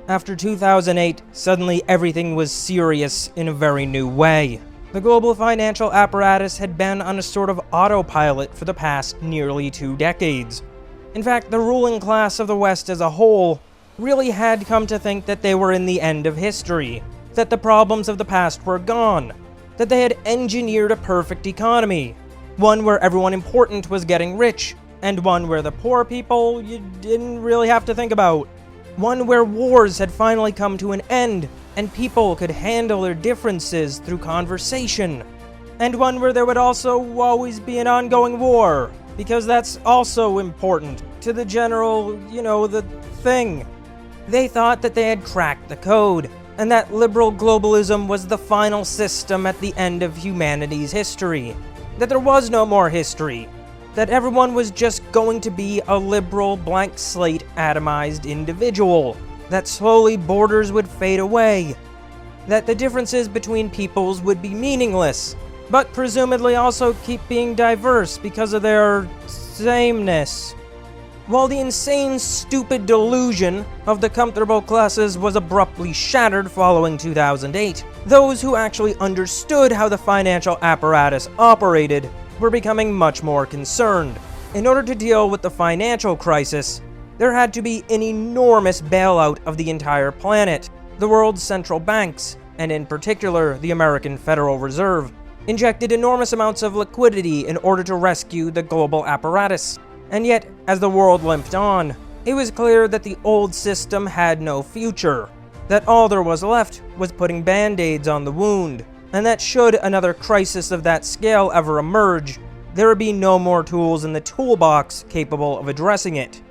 After 2008, suddenly everything was serious in a very new way. The global financial apparatus had been on a sort of autopilot for the past nearly 2 decades. In fact, the ruling class of the West as a whole really had come to think that they were in the end of history, that the problems of the past were gone, that they had engineered a perfect economy, one where everyone important was getting rich, and one where the poor people you didn't really have to think about. One where wars had finally come to an end, and people could handle their differences through conversation. And one where there would also always be an ongoing war, because that's also important to the general, the thing. They thought that they had cracked the code, and that liberal globalism was the final system at the end of humanity's history. That there was no more history. That everyone was just going to be a liberal, blank slate, atomized individual. That slowly borders would fade away. That the differences between peoples would be meaningless, but presumably also keep being diverse because of their sameness. While the insane, stupid delusion of the comfortable classes was abruptly shattered following 2008, those who actually understood how the financial apparatus operated were becoming much more concerned. In order to deal with the financial crisis, there had to be an enormous bailout of the entire planet. The world's central banks, and in particular the American Federal Reserve, injected enormous amounts of liquidity in order to rescue the global apparatus. And yet, as the world limped on, it was clear that the old system had no future, that all there was left was putting band-aids on the wound, and that should another crisis of that scale ever emerge, there would be no more tools in the toolbox capable of addressing it.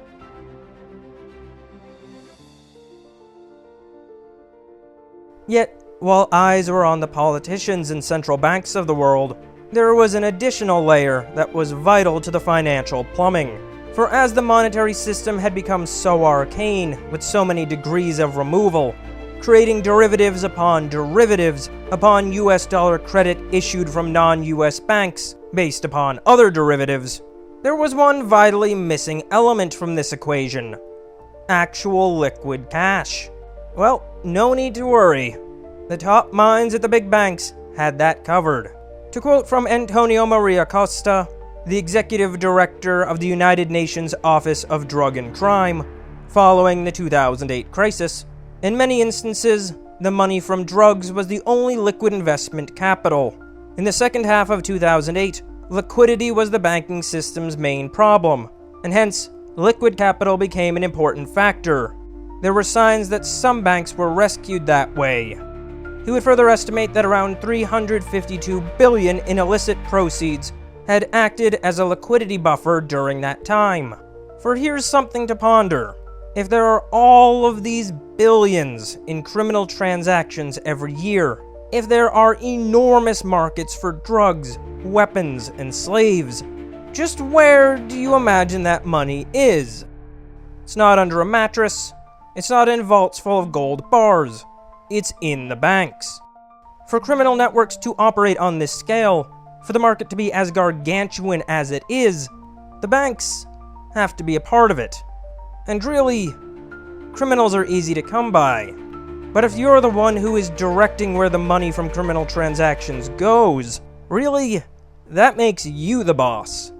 Yet, while eyes were on the politicians and central banks of the world, there was an additional layer that was vital to the financial plumbing. For as the monetary system had become so arcane, with so many degrees of removal, creating derivatives upon US dollar credit issued from non-US banks based upon other derivatives, there was one vitally missing element from this equation: actual liquid cash. Well, no need to worry. The top minds at the big banks had that covered. To quote from Antonio Maria Costa, the executive director of the United Nations Office of Drug and Crime, following the 2008 crisis, in many instances, the money from drugs was the only liquid investment capital. In the second half of 2008, liquidity was the banking system's main problem, and hence, liquid capital became an important factor. There were signs that some banks were rescued that way. He would further estimate that around $352 billion in illicit proceeds had acted as a liquidity buffer during that time. For here's something to ponder. If there are all of these billions in criminal transactions every year, if there are enormous markets for drugs, weapons, and slaves, just where do you imagine that money is? It's not under a mattress. It's not in vaults full of gold bars. It's in the banks. For criminal networks to operate on this scale, for the market to be as gargantuan as it is, the banks have to be a part of it. And really, criminals are easy to come by. But if you're the one who is directing where the money from criminal transactions goes, really, that makes you the boss.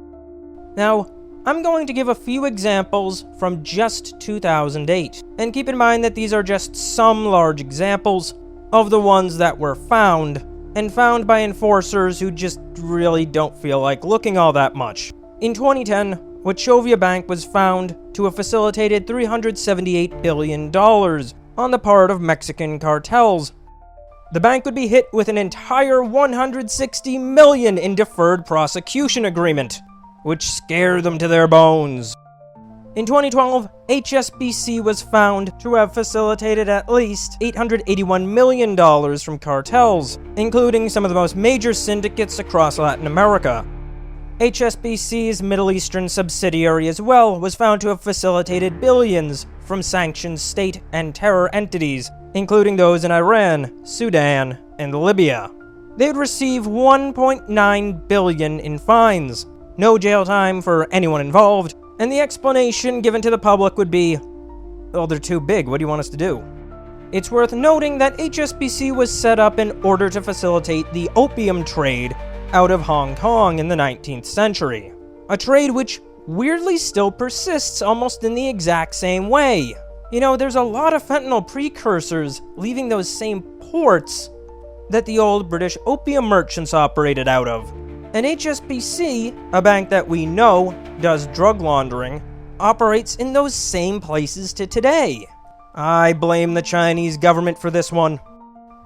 Now, I'm going to give a few examples from just 2008, and keep in mind that these are just some large examples of the ones that were found, and found by enforcers who just really don't feel like looking all that much. In 2010, Wachovia Bank was found to have facilitated $378 billion on the part of Mexican cartels. The bank would be hit with an entire $160 million in deferred prosecution agreement, which scared them to their bones. In 2012, HSBC was found to have facilitated at least $881 million from cartels, including some of the most major syndicates across Latin America. HSBC's Middle Eastern subsidiary as well was found to have facilitated billions from sanctioned state and terror entities, including those in Iran, Sudan, and Libya. They would receive $1.9 billion in fines, no jail time for anyone involved, and the explanation given to the public would be, "Oh, they're too big, what do you want us to do?" It's worth noting that HSBC was set up in order to facilitate the opium trade out of Hong Kong in the 19th century. A trade which weirdly still persists almost in the exact same way. You know, there's a lot of fentanyl precursors leaving those same ports that the old British opium merchants operated out of. And HSBC, a bank that we know does drug laundering, operates in those same places to today. I blame the Chinese government for this one.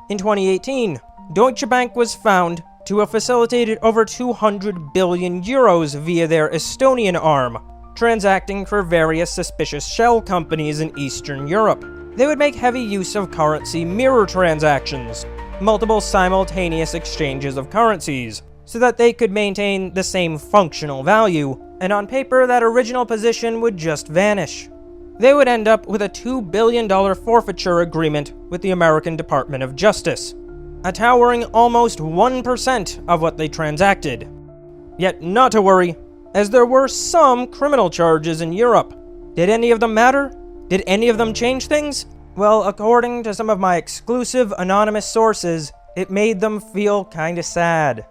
In 2018, Deutsche Bank was found to have facilitated over 200 billion euros via their Estonian arm, transacting for various suspicious shell companies in Eastern Europe. They would make heavy use of currency mirror transactions, multiple simultaneous exchanges of currencies, so that they could maintain the same functional value, and on paper that original position would just vanish. They would end up with a $2 billion forfeiture agreement with the American Department of Justice, a towering almost 1% of what they transacted. Yet not to worry, as there were some criminal charges in Europe. Did any of them matter? Did any of them change things? Well, according to some of my exclusive anonymous sources, it made them feel kinda sad.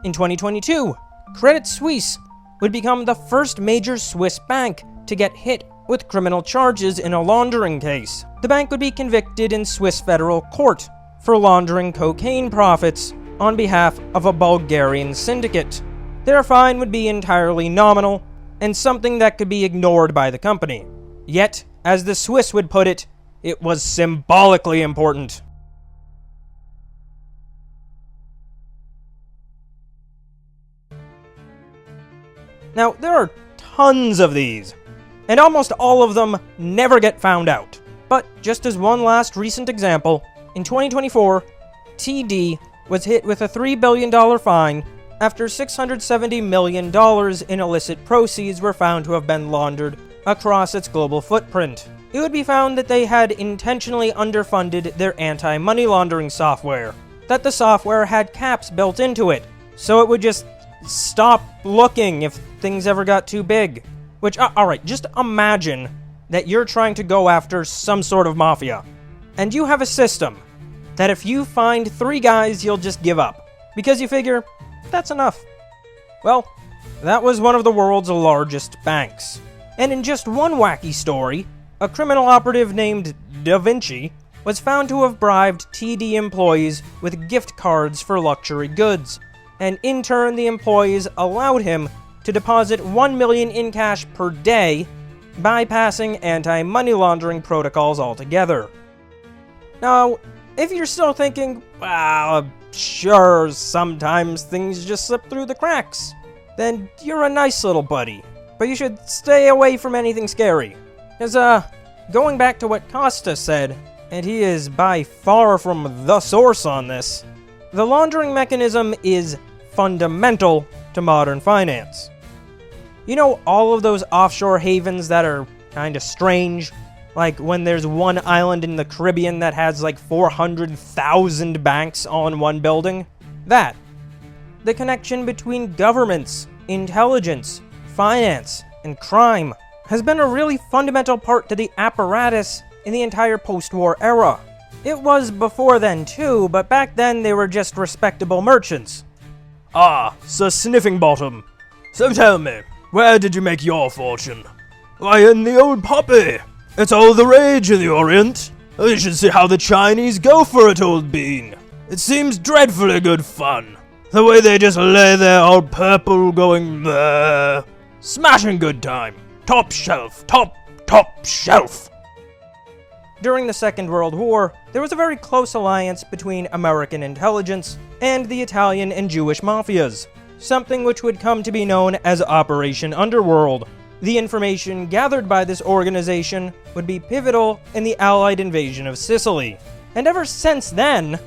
In 2022, Credit Suisse would become the first major Swiss bank to get hit with criminal charges in a laundering case. The bank would be convicted in Swiss federal court for laundering cocaine profits on behalf of a Bulgarian syndicate. Their fine would be entirely nominal and something that could be ignored by the company. Yet, as the Swiss would put it, it was symbolically important. Now, there are tons of these, and almost all of them never get found out. But just as one last recent example, in 2024, TD was hit with a $3 billion fine after $670 million in illicit proceeds were found to have been laundered across its global footprint. It would be found that they had intentionally underfunded their anti-money laundering software, that the software had caps built into it, so it would just stop looking if things ever got too big. Which, alright, just imagine that you're trying to go after some sort of mafia, and you have a system that if you find 3 guys, you'll just give up, because you figure, that's enough. Well, that was one of the world's largest banks. And in just one wacky story, a criminal operative named Da Vinci was found to have bribed TD employees with gift cards for luxury goods, and in turn the employees allowed him to deposit $1 million in cash per day, bypassing anti-money laundering protocols altogether. Now, if you're still thinking, well, sure, sometimes things just slip through the cracks, then you're a nice little buddy, but you should stay away from anything scary. Because, going back to what Costa said, and he is by far from the source on this, the laundering mechanism is fundamental to modern finance. You know all of those offshore havens that are kinda strange? Like when there's one island in the Caribbean that has like 400,000 banks all in one building? That. The connection between governments, intelligence, finance, and crime has been a really fundamental part to the apparatus in the entire post-war era. It was before then too, but back then they were just respectable merchants. Ah, Sir Sniffing Bottom. So tell me, where did you make your fortune? Why, in the old poppy. It's all the rage in the Orient. You should see how the Chinese go for it, old bean. It seems dreadfully good fun. The way they just lay there all purple going there. Smashing good time. Top shelf. Top shelf. During the Second World War, there was a very close alliance between American intelligence and the Italian and Jewish mafias, something which would come to be known as Operation Underworld. The information gathered by this organization would be pivotal in the Allied invasion of Sicily. And ever since then,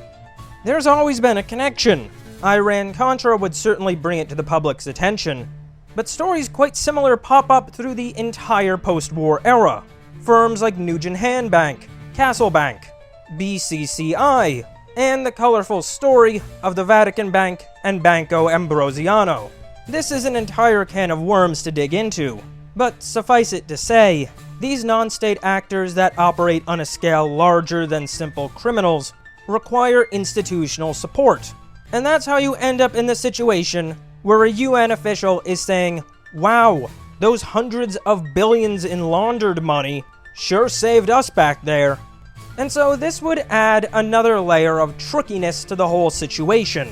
there's always been a connection. Iran-Contra would certainly bring it to the public's attention, but stories quite similar pop up through the entire post-war era. Firms like Nugent Hand Bank, Castle Bank, BCCI, and the colorful story of the Vatican Bank and Banco Ambrosiano. This is an entire can of worms to dig into, but suffice it to say, These non-state actors that operate on a scale larger than simple criminals require institutional support. And that's how you end up in the situation where a UN official is saying, wow, those hundreds of billions in laundered money sure saved us back there. And so this would add another layer of trickiness to the whole situation.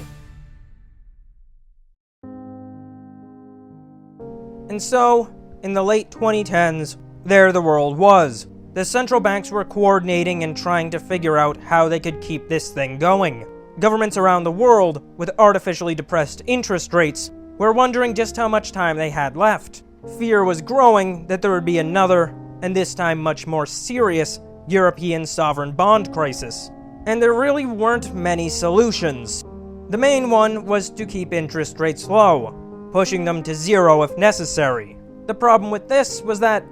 And so, in the late 2010s, there the world was. The central banks were coordinating and trying to figure out how they could keep this thing going. Governments around the world, with artificially depressed interest rates, were wondering just how much time they had left. Fear was growing that there would be another, and this time much more serious, European sovereign bond crisis. And there really weren't many solutions. The main one was to keep interest rates low, pushing them to zero if necessary. The problem with this was that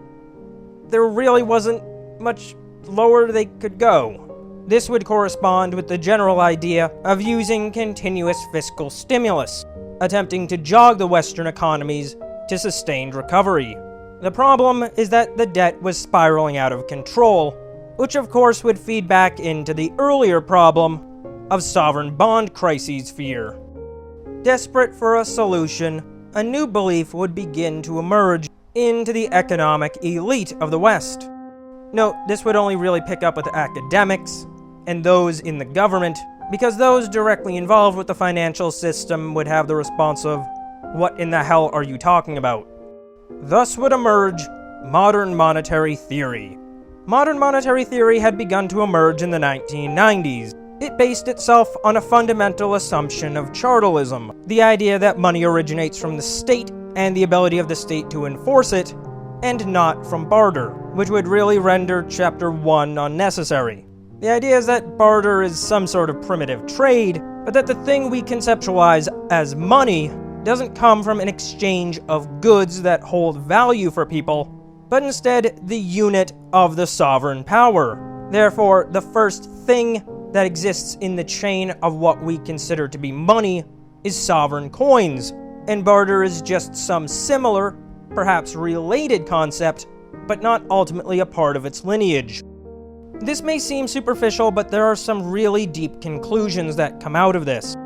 there really wasn't much lower they could go. This would correspond with the general idea of using continuous fiscal stimulus, attempting to jog the Western economies to sustained recovery. The problem is that the debt was spiraling out of control, which of course would feed back into the earlier problem of sovereign bond crises fear. Desperate for a solution, a new belief would begin to emerge into the economic elite of the West. Note, this would only really pick up with academics and those in the government, because those directly involved with the financial system would have the response of, "What in the hell are you talking about?" Thus would emerge modern monetary theory. Modern monetary theory had begun to emerge in the 1990s. It based itself on a fundamental assumption of chartalism, the idea that money originates from the state and the ability of the state to enforce it, and not from barter, which would really render Chapter 1 unnecessary. The idea is that barter is some sort of primitive trade, but that the thing we conceptualize as money doesn't come from an exchange of goods that hold value for people, but instead the unit of the sovereign power. Therefore, the first thing that exists in the chain of what we consider to be money is sovereign coins, and barter is just some similar, perhaps related concept, but not ultimately a part of its lineage. This may seem superficial, but there are some really deep conclusions that come out of this.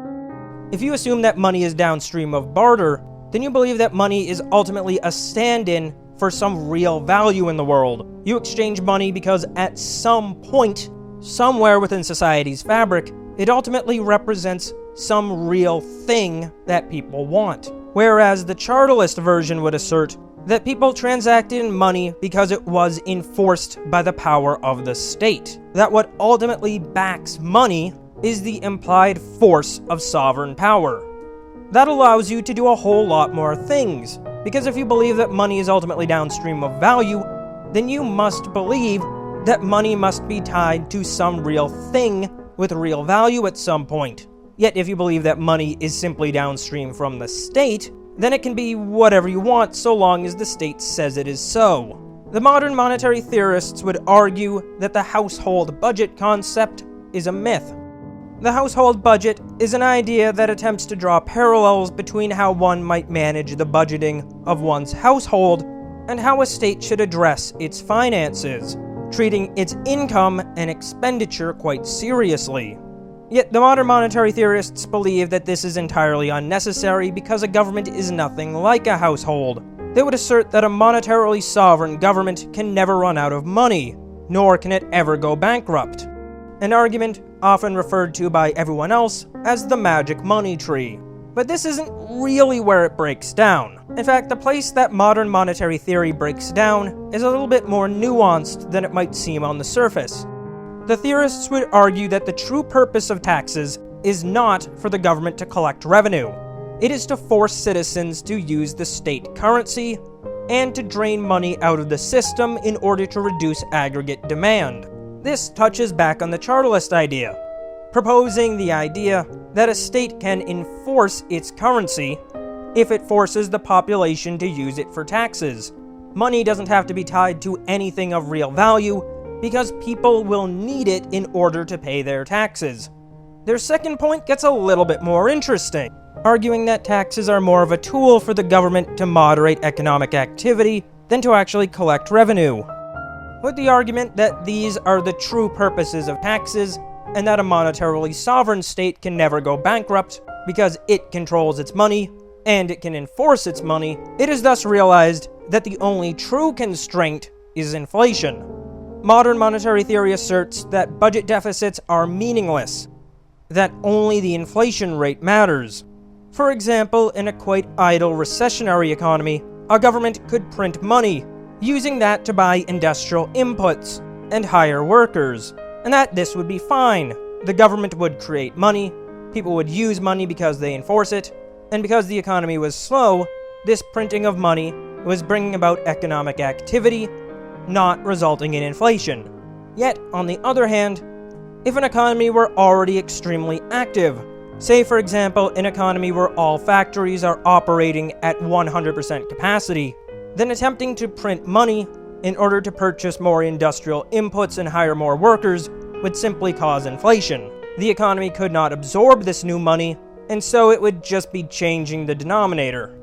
If you assume that money is downstream of barter, then you believe that money is ultimately a stand-in for some real value in the world. You exchange money because at some point, somewhere within society's fabric, it ultimately represents some real thing that people want. Whereas the chartalist version would assert that people transacted in money because it was enforced by the power of the state. That what ultimately backs money is the implied force of sovereign power. That allows you to do a whole lot more things, because if you believe that money is ultimately downstream of value, then you must believe that money must be tied to some real thing with real value at some point. Yet if you believe that money is simply downstream from the state, then it can be whatever you want so long as the state says it is so. The modern monetary theorists would argue that the household budget concept is a myth. The household budget is an idea that attempts to draw parallels between how one might manage the budgeting of one's household and how a state should address its finances, treating its income and expenditure quite seriously. Yet the modern monetary theorists believe that this is entirely unnecessary because a government is nothing like a household. They would assert that a monetarily sovereign government can never run out of money, nor can it ever go bankrupt. An argument often referred to by everyone else as the magic money tree. But this isn't really where it breaks down. In fact, the place that modern monetary theory breaks down is a little bit more nuanced than it might seem on the surface. The theorists would argue that the true purpose of taxes is not for the government to collect revenue. It is to force citizens to use the state currency and to drain money out of the system in order to reduce aggregate demand. This touches back on the chartalist idea, proposing the idea that a state can enforce its currency if it forces the population to use it for taxes. Money doesn't have to be tied to anything of real value, because people will need it in order to pay their taxes. Their second point gets a little bit more interesting, arguing that taxes are more of a tool for the government to moderate economic activity than to actually collect revenue. with the argument that these are the true purposes of taxes, and that a monetarily sovereign state can never go bankrupt because it controls its money, and it can enforce its money. It is thus realized that the only true constraint is inflation. Modern monetary theory asserts that budget deficits are meaningless, that only the inflation rate matters. For example, in a quite idle recessionary economy, a government could print money, using that to buy industrial inputs and hire workers, and that this would be fine. The government would create money, people would use money because they enforce it, and because the economy was slow, this printing of money was bringing about economic activity, not resulting in inflation. Yet, on the other hand, if an economy were already extremely active, say for example an economy where all factories are operating at 100% capacity, then attempting to print money in order to purchase more industrial inputs and hire more workers would simply cause inflation. The economy could not absorb this new money, and so it would just be changing the denominator.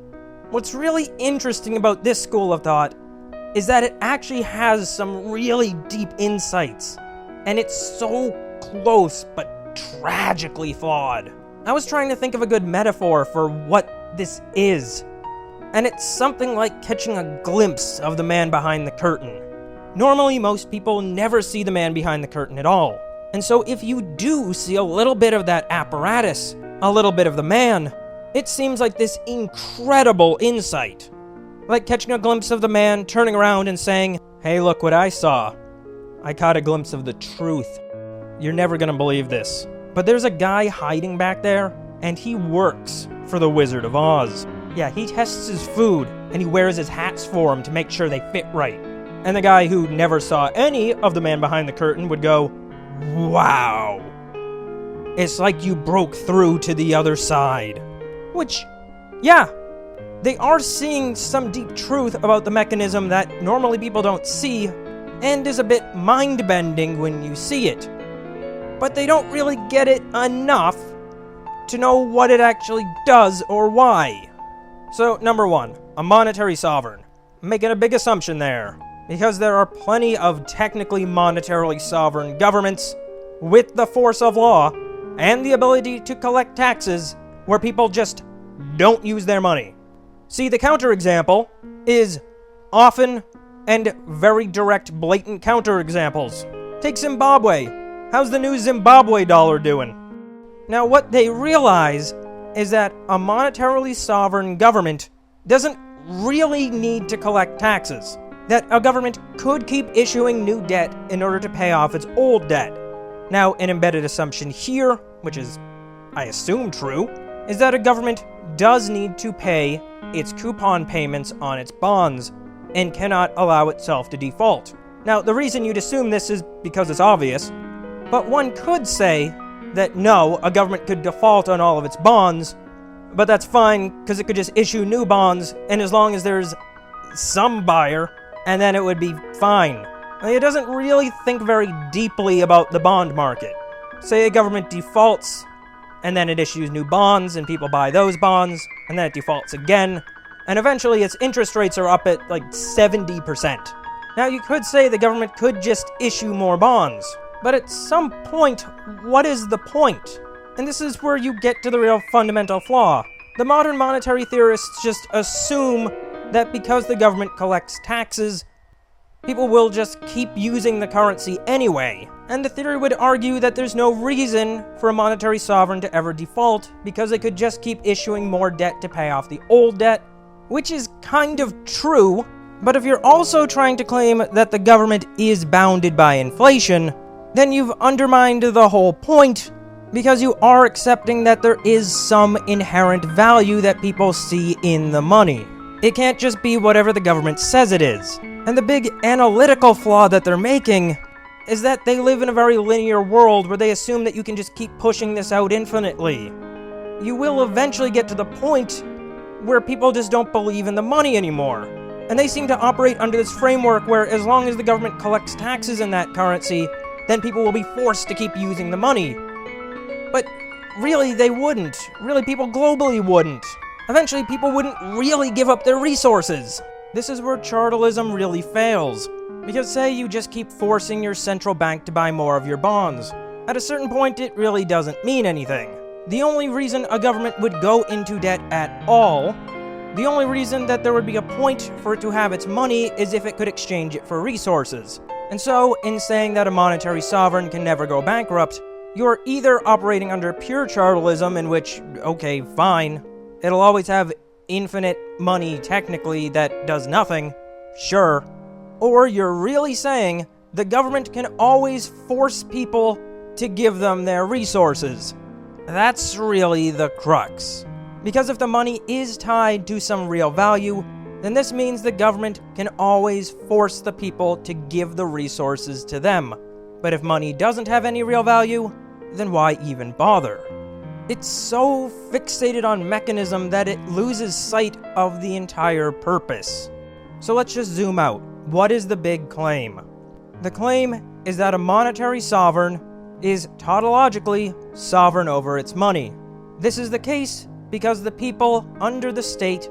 What's really interesting about this school of thought is that it actually has some really deep insights, and it's so close but tragically flawed. I was trying to think of a good metaphor for what this is, and it's something like catching a glimpse of the man behind the curtain. Normally, most people never see the man behind the curtain at all, and so if you do see a little bit of that apparatus, a little bit of the man, it seems like this incredible insight. Like catching a glimpse of the man, turning around and saying, "Hey, look what I saw. I caught a glimpse of the truth. You're never gonna believe this, but there's a guy hiding back there, and he works for the Wizard of Oz. Yeah, he tests his food, and he wears his hats for him to make sure they fit right." And the guy who never saw any of the man behind the curtain would go, "Wow. It's like you broke through to the other side." Which, yeah, they are seeing some deep truth about the mechanism that normally people don't see, and is a bit mind-bending when you see it. But they don't really get it enough to know what it actually does or why. So, number one, a monetary sovereign. I'm making a big assumption there, because there are plenty of technically monetarily sovereign governments with the force of law and the ability to collect taxes where people just don't use their money. See, the counterexample is often and very direct, blatant counterexamples. Take Zimbabwe. How's the new Zimbabwe dollar doing? Now, what they realize is that a monetarily sovereign government doesn't really need to collect taxes. That a government could keep issuing new debt in order to pay off its old debt. Now, an embedded assumption here, which is, I assume, true, is that a government does need to pay its coupon payments on its bonds and cannot allow itself to default. Now, the reason you'd assume this is because it's obvious, but one could say that no, a government could default on all of its bonds, but that's fine because it could just issue new bonds, and as long as there's some buyer, and then it would be fine. It doesn't really think very deeply about the bond market. Say a government defaults, and then it issues new bonds, and people buy those bonds, and then it defaults again, and eventually its interest rates are up at like 70%. Now, you could say the government could just issue more bonds, but at some point, what is the point? And this is where you get to the real fundamental flaw. The modern monetary theorists just assume that because the government collects taxes, people will just keep using the currency anyway. And the theory would argue that there's no reason for a monetary sovereign to ever default because they could just keep issuing more debt to pay off the old debt, which is kind of true. But if you're also trying to claim that the government is bounded by inflation, then you've undermined the whole point, because you are accepting that there is some inherent value that people see in the money. It can't just be whatever the government says it is. And the big analytical flaw that they're making is that they live in a very linear world where they assume that you can just keep pushing this out infinitely. You will eventually get to the point where people just don't believe in the money anymore. And they seem to operate under this framework where as long as the government collects taxes in that currency, then people will be forced to keep using the money. But really, they wouldn't. Really, people globally wouldn't. Eventually, people wouldn't really give up their resources. This is where chartalism really fails. Because say you just keep forcing your central bank to buy more of your bonds. At a certain point, it really doesn't mean anything. The only reason a government would go into debt at all, the only reason that there would be a point for it to have its money is if it could exchange it for resources. And so, in saying that a monetary sovereign can never go bankrupt, you're either operating under pure chartalism, in which, okay, fine, it'll always have infinite money technically that does nothing, sure, or you're really saying the government can always force people to give them their resources. That's really the crux. Because if the money is tied to some real value, then this means the government can always force the people to give the resources to them. But if money doesn't have any real value, then why even bother? It's so fixated on mechanism that it loses sight of the entire purpose. So let's just zoom out. What is the big claim? The claim is that a monetary sovereign is tautologically sovereign over its money. This is the case because the people under the state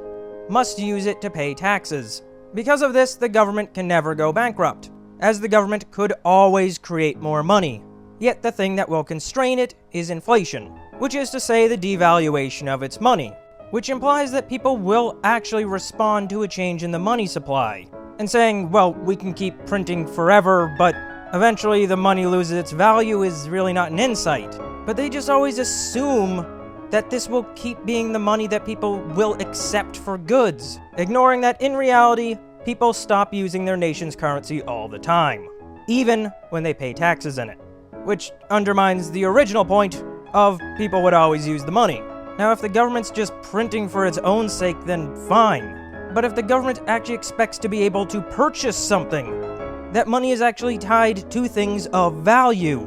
must use it to pay taxes. Because of this, the government can never go bankrupt, as the government could always create more money. Yet the thing that will constrain it is inflation, which is to say the devaluation of its money, which implies that people will actually respond to a change in the money supply. And saying, well, we can keep printing forever, but eventually the money loses its value is really not an insight. But they just always assume that this will keep being the money that people will accept for goods, ignoring that in reality, people stop using their nation's currency all the time, even when they pay taxes in it, which undermines the original point of people would always use the money. Now, if the government's just printing for its own sake, then fine. But if the government actually expects to be able to purchase something, that money is actually tied to things of value.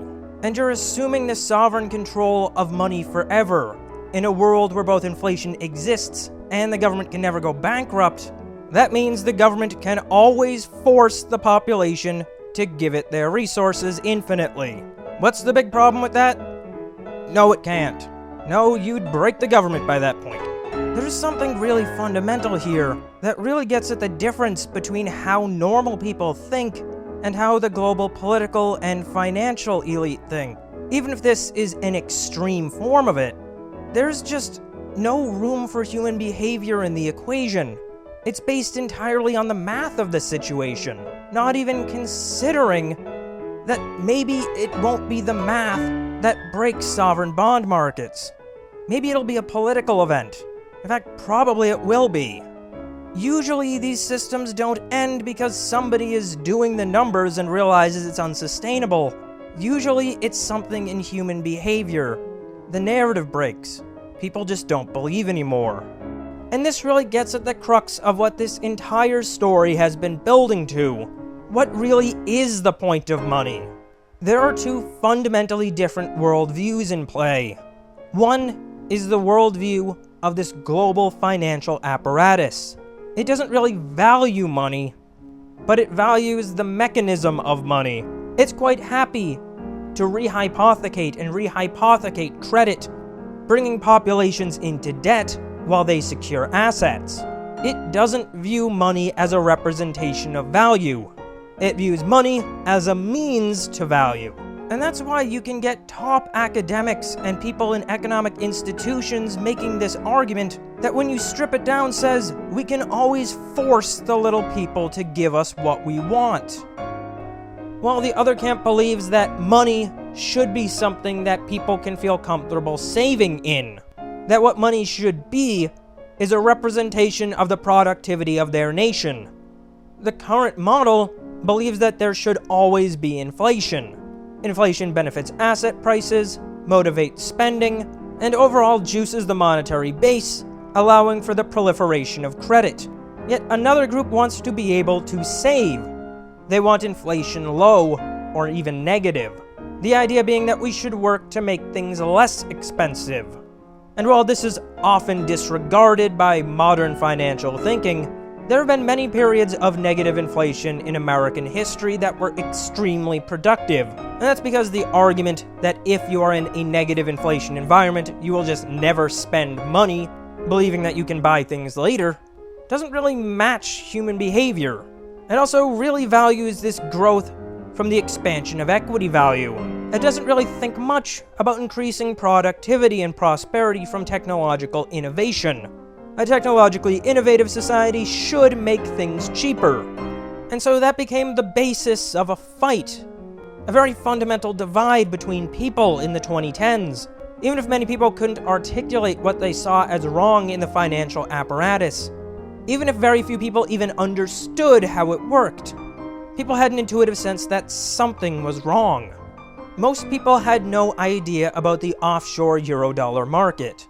And you're assuming the sovereign control of money forever. In a world where both inflation exists and the government can never go bankrupt, that means the government can always force the population to give it their resources infinitely. What's the big problem with that? No, it can't. No, you'd break the government by that point. There's something really fundamental here that really gets at the difference between how normal people think and how the global political and financial elite think. Even if this is an extreme form of it, there's just no room for human behavior in the equation. It's based entirely on the math of the situation, not even considering that maybe it won't be the math that breaks sovereign bond markets. Maybe it'll be a political event. In fact, probably it will be. Usually these systems don't end because somebody is doing the numbers and realizes it's unsustainable. Usually it's something in human behavior. The narrative breaks. People just don't believe anymore. And this really gets at the crux of what this entire story has been building to. What really is the point of money? There are two fundamentally different worldviews in play. One is the worldview of this global financial apparatus. It doesn't really value money, but it values the mechanism of money. It's quite happy to rehypothecate and rehypothecate credit, bringing populations into debt while they secure assets. It doesn't view money as a representation of value. It views money as a means to value. And that's why you can get top academics and people in economic institutions making this argument that when you strip it down says, we can always force the little people to give us what we want. While the other camp believes that money should be something that people can feel comfortable saving in. That what money should be is a representation of the productivity of their nation. The current model believes that there should always be inflation. Inflation benefits asset prices, motivates spending, and overall juices the monetary base, allowing for the proliferation of credit. Yet another group wants to be able to save. They want inflation low, or even negative. The idea being that we should work to make things less expensive. And while this is often disregarded by modern financial thinking, there have been many periods of negative inflation in American history that were extremely productive. And that's because the argument that if you are in a negative inflation environment, you will just never spend money, believing that you can buy things later, doesn't really match human behavior. It also really values this growth from the expansion of equity value. It doesn't really think much about increasing productivity and prosperity from technological innovation. A technologically innovative society should make things cheaper. And so that became the basis of a fight, a very fundamental divide between people in the 2010s. Even if many people couldn't articulate what they saw as wrong in the financial apparatus, even if very few people even understood how it worked, people had an intuitive sense that something was wrong. Most people had no idea about the offshore Eurodollar market.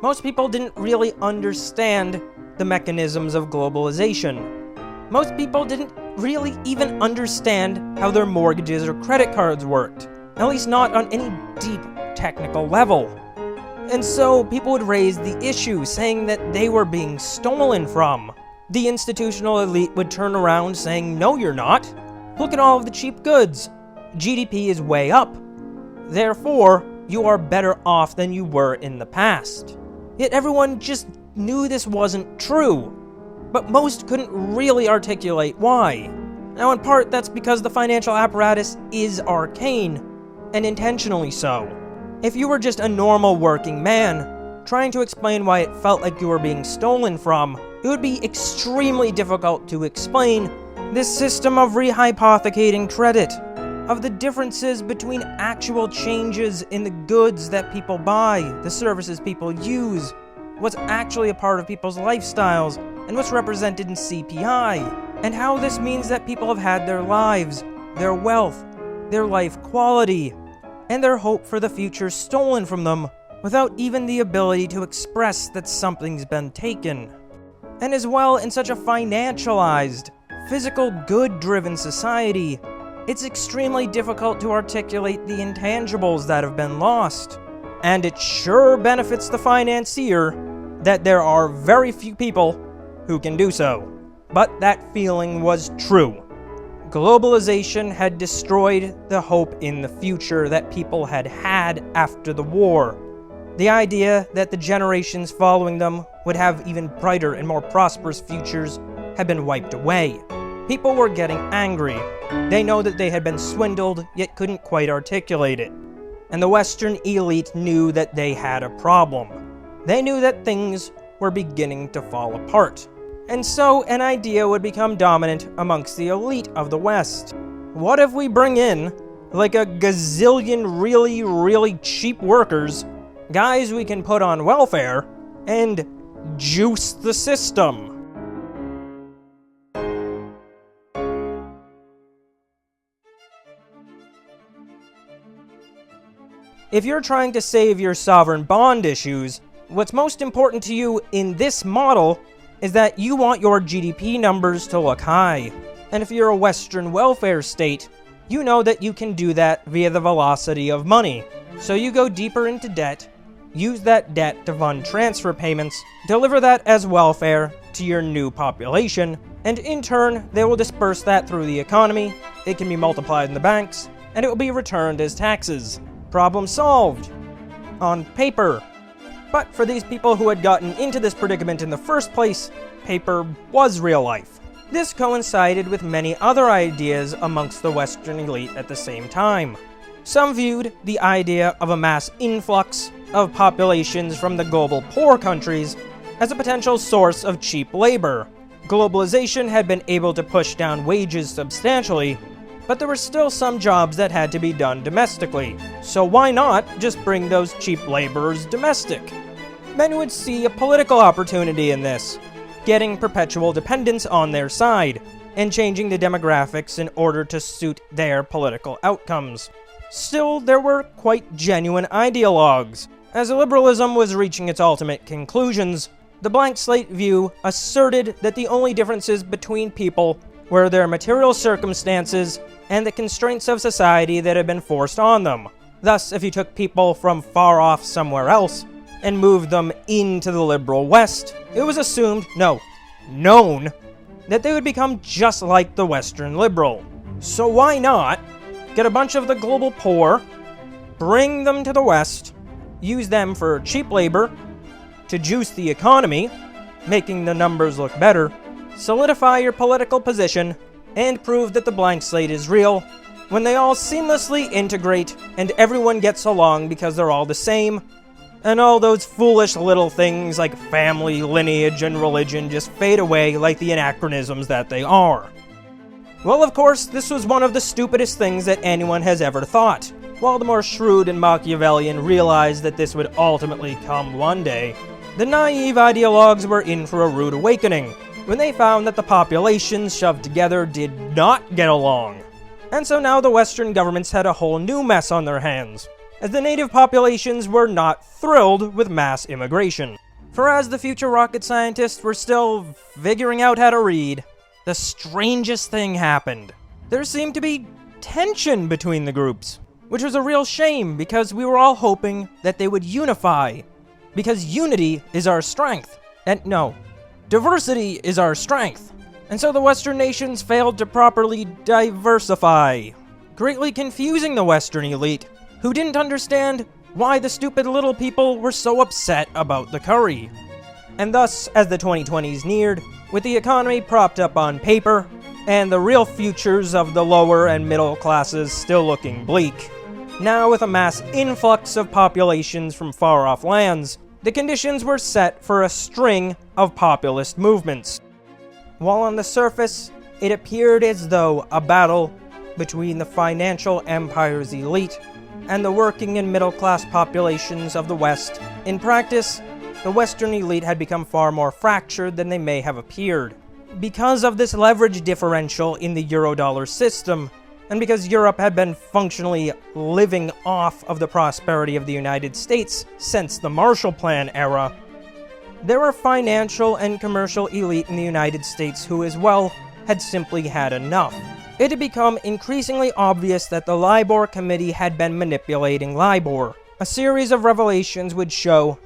Most people didn't really understand the mechanisms of globalization. Most people didn't really even understand how their mortgages or credit cards worked, at least not on any deep technical level. And so people would raise the issue, saying that they were being stolen from. The institutional elite would turn around saying, "No, you're not. Look at all of the cheap goods. GDP is way up. Therefore, you are better off than you were in the past." Yet everyone just knew this wasn't true, but most couldn't really articulate why. Now, in part, that's because the financial apparatus is arcane, and intentionally so. If you were just a normal working man, trying to explain why it felt like you were being stolen from, it would be extremely difficult to explain this system of rehypothecating credit, of the differences between actual changes in the goods that people buy, the services people use, what's actually a part of people's lifestyles, and what's represented in CPI, and how this means that people have had their lives, their wealth, their life quality, and their hope for the future stolen from them, without even the ability to express that something's been taken. And as well, in such a financialized, physical good-driven society, it's extremely difficult to articulate the intangibles that have been lost. And it sure benefits the financier that there are very few people who can do so. But that feeling was true. Globalization had destroyed the hope in the future that people had had after the war. The idea that the generations following them would have even brighter and more prosperous futures had been wiped away. People were getting angry. They know that they had been swindled, yet couldn't quite articulate it. And the Western elite knew that they had a problem. They knew that things were beginning to fall apart. And so an idea would become dominant amongst the elite of the West. What if we bring in, like a gazillion really, really cheap workers, guys we can put on welfare, and juice the system? If you're trying to save your sovereign bond issues, what's most important to you in this model is that you want your GDP numbers to look high. And if you're a Western welfare state, you know that you can do that via the velocity of money. So you go deeper into debt, use that debt to fund transfer payments, deliver that as welfare to your new population, and in turn, they will disperse that through the economy, it can be multiplied in the banks, and it will be returned as taxes. Problem solved. On paper. But for these people who had gotten into this predicament in the first place, paper was real life. This coincided with many other ideas amongst the Western elite at the same time. Some viewed the idea of a mass influx of populations from the global poor countries as a potential source of cheap labor. Globalization had been able to push down wages substantially, but there were still some jobs that had to be done domestically. So why not just bring those cheap laborers domestic? Men would see a political opportunity in this, getting perpetual dependence on their side, and changing the demographics in order to suit their political outcomes. Still, there were quite genuine ideologues. As liberalism was reaching its ultimate conclusions, the blank slate view asserted that the only differences between people were their material circumstances and the constraints of society that had been forced on them. Thus, if you took people from far off somewhere else and moved them into the liberal West, it was assumed, known, that they would become just like the Western liberal. So why not get a bunch of the global poor, bring them to the West, use them for cheap labor, to juice the economy, making the numbers look better, solidify your political position, and prove that the blank slate is real, when they all seamlessly integrate and everyone gets along because they're all the same, and all those foolish little things like family, lineage, and religion just fade away like the anachronisms that they are. Well, of course, this was one of the stupidest things that anyone has ever thought. While the more shrewd and Machiavellian realized that this would ultimately come one day, the naive ideologues were in for a rude awakening when they found that the populations shoved together did not get along. And so now the Western governments had a whole new mess on their hands, as the native populations were not thrilled with mass immigration. For as the future rocket scientists were still figuring out how to read, the strangest thing happened. There seemed to be tension between the groups, which was a real shame because we were all hoping that they would unify, because unity is our strength. And no, diversity is our strength. And so the Western nations failed to properly diversify, greatly confusing the Western elite, who didn't understand why the stupid little people were so upset about the curry. And thus, as the 2020s neared, with the economy propped up on paper, and the real futures of the lower and middle classes still looking bleak, now with a mass influx of populations from far-off lands, the conditions were set for a string of populist movements. While on the surface, it appeared as though a battle between the financial empire's elite and the working and middle-class populations of the West, in practice, the Western elite had become far more fractured than they may have appeared. Because of this leverage differential in the Eurodollar system, and because Europe had been functionally living off of the prosperity of the United States since the Marshall Plan era, there were financial and commercial elite in the United States who as well had simply had enough. It had become increasingly obvious that the LIBOR committee had been manipulating LIBOR. A series of revelations would show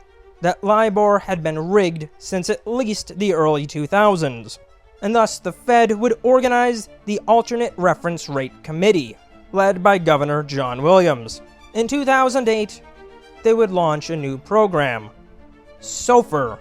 that LIBOR had been rigged since at least the early 2000s, and thus the Fed would organize the Alternate Reference Rate Committee, led by Governor John Williams. In 2008, they would launch a new program, SOFR,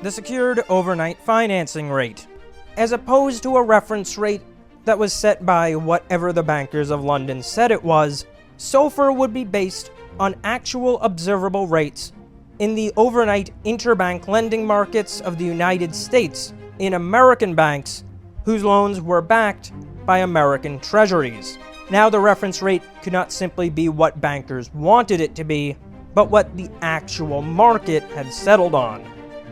the Secured Overnight Financing Rate. As opposed to a reference rate that was set by whatever the bankers of London said it was, SOFR would be based on actual observable rates in the overnight interbank lending markets of the United States in American banks whose loans were backed by American treasuries. Now the reference rate could not simply be what bankers wanted it to be, but what the actual market had settled on.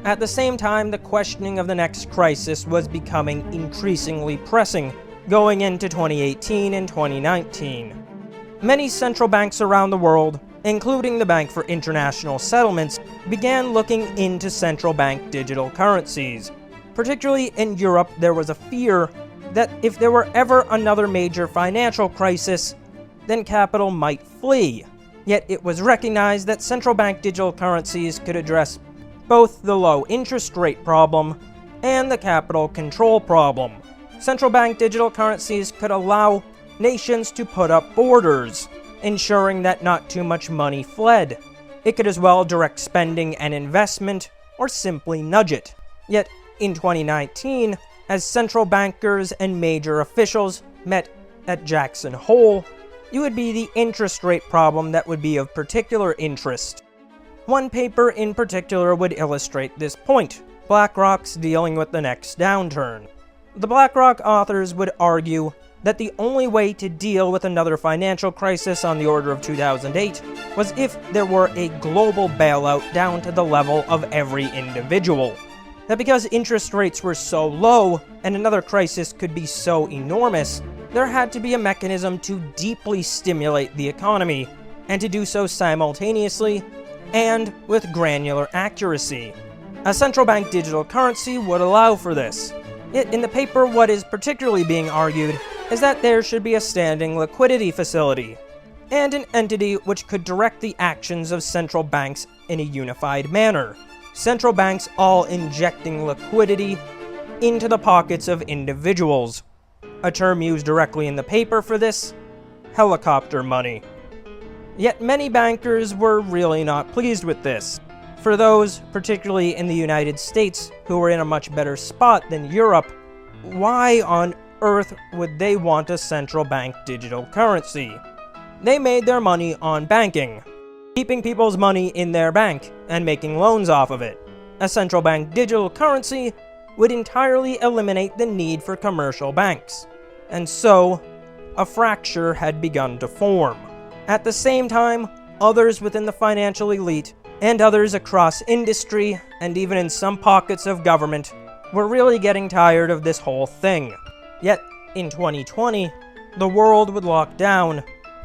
At the same time, the questioning of the next crisis was becoming increasingly pressing going into 2018 and 2019. Many central banks around the world, including the Bank for International Settlements, began looking into central bank digital currencies. Particularly in Europe, there was a fear that if there were ever another major financial crisis, then capital might flee. Yet it was recognized that central bank digital currencies could address both the low interest rate problem and the capital control problem. Central bank digital currencies could allow nations to put up borders, ensuring that not too much money fled. It could as well direct spending and investment, or simply nudge it. Yet, in 2019, as central bankers and major officials met at Jackson Hole, it would be the interest rate problem that would be of particular interest. One paper in particular would illustrate this point, BlackRock's dealing with the next downturn. The BlackRock authors would argue that the only way to deal with another financial crisis on the order of 2008 was if there were a global bailout down to the level of every individual. That because interest rates were so low and another crisis could be so enormous, there had to be a mechanism to deeply stimulate the economy, and to do so simultaneously and with granular accuracy. A central bank digital currency would allow for this. Yet in the paper, what is particularly being argued is that there should be a standing liquidity facility, and an entity which could direct the actions of central banks in a unified manner. Central banks all injecting liquidity into the pockets of individuals. A term used directly in the paper for this, helicopter money. Yet many bankers were really not pleased with this. For those, particularly in the United States, who were in a much better spot than Europe, why on earth would they want a central bank digital currency? They made their money on banking, keeping people's money in their bank and making loans off of it. A central bank digital currency would entirely eliminate the need for commercial banks, and so a fracture had begun to form. At the same time, others within the financial elite and others across industry and even in some pockets of government were really getting tired of this whole thing. Yet, in 2020, the world would lock down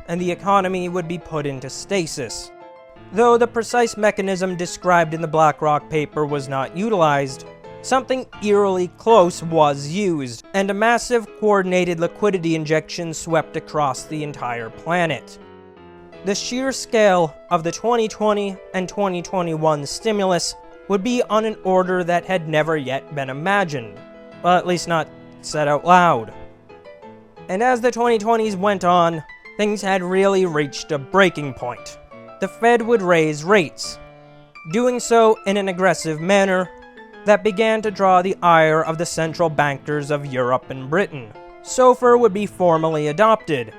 and the economy would be put into stasis. Though the precise mechanism described in the BlackRock paper was not utilized, something eerily close was used, and a massive coordinated liquidity injection swept across the entire planet. The sheer scale of the 2020 and 2021 stimulus would be on an order that had never yet been imagined, well, at least not said out loud. And as the 2020s went on, things had really reached a breaking point. The Fed would raise rates, doing so in an aggressive manner that began to draw the ire of the central bankers of Europe and Britain. SOFR would be formally adopted,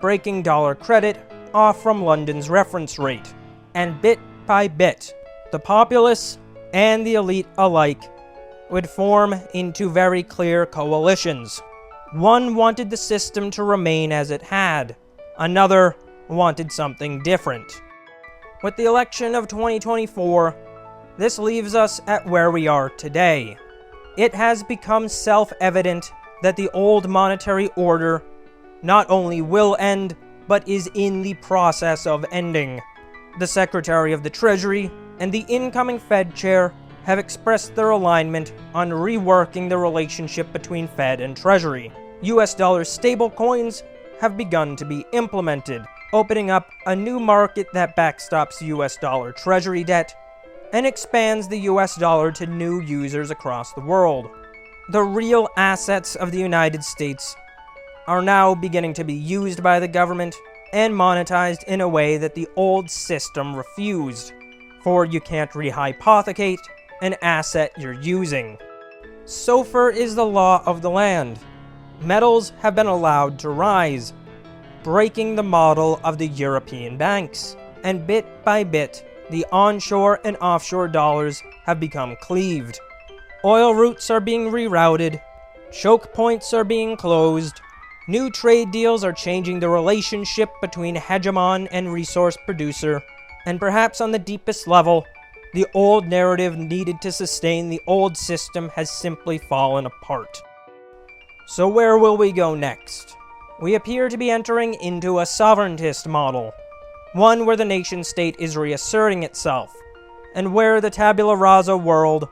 breaking dollar credit off from London's reference rate, and bit by bit, the populace and the elite alike would form into very clear coalitions. One wanted the system to remain as it had, another wanted something different. With the election of 2024, this leaves us at where we are today. It has become self-evident that the old monetary order not only will end, but is in the process of ending. The Secretary of the Treasury and the incoming Fed chair have expressed their alignment on reworking the relationship between Fed and Treasury. US dollar stablecoins have begun to be implemented, opening up a new market that backstops US dollar Treasury debt and expands the US dollar to new users across the world. The real assets of the United States are now beginning to be used by the government and monetized in a way that the old system refused, for you can't rehypothecate an asset you're using. SOFR is the law of the land. Metals have been allowed to rise, breaking the model of the European banks, and bit by bit, the onshore and offshore dollars have become cleaved. Oil routes are being rerouted, choke points are being closed, new trade deals are changing the relationship between hegemon and resource producer, and perhaps on the deepest level, the old narrative needed to sustain the old system has simply fallen apart. So where will we go next? We appear to be entering into a sovereigntist model, one where the nation-state is reasserting itself, and where the tabula rasa world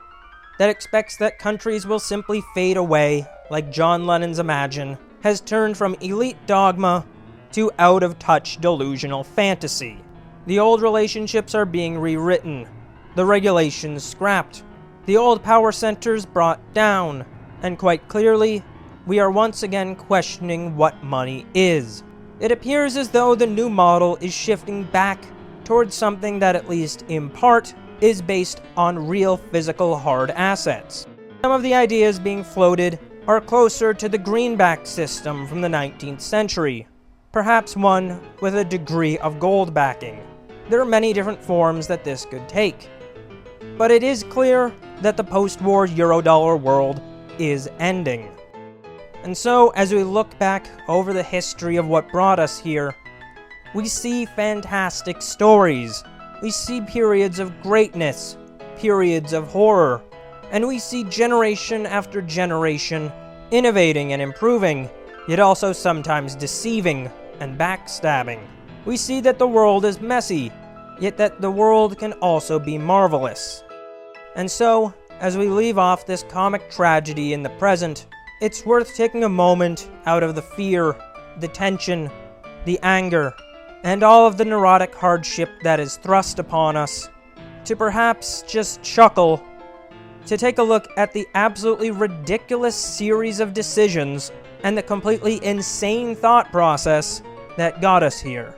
that expects that countries will simply fade away, like John Lennon's Imagine, has turned from elite dogma to out-of-touch delusional fantasy. The old relationships are being rewritten, the regulations scrapped, the old power centers brought down, and quite clearly, we are once again questioning what money is. It appears as though the new model is shifting back towards something that, at least in part, is based on real physical hard assets. Some of the ideas being floated are closer to the greenback system from the 19th century, perhaps one with a degree of gold backing. There are many different forms that this could take, but it is clear that the post-war Eurodollar world is ending. And so, as we look back over the history of what brought us here, we see fantastic stories, we see periods of greatness, periods of horror, and we see generation after generation innovating and improving, yet also sometimes deceiving and backstabbing. We see that the world is messy, yet that the world can also be marvelous. And so, as we leave off this comic tragedy in the present, it's worth taking a moment out of the fear, the tension, the anger, and all of the neurotic hardship that is thrust upon us, to perhaps just chuckle, to take a look at the absolutely ridiculous series of decisions and the completely insane thought process that got us here.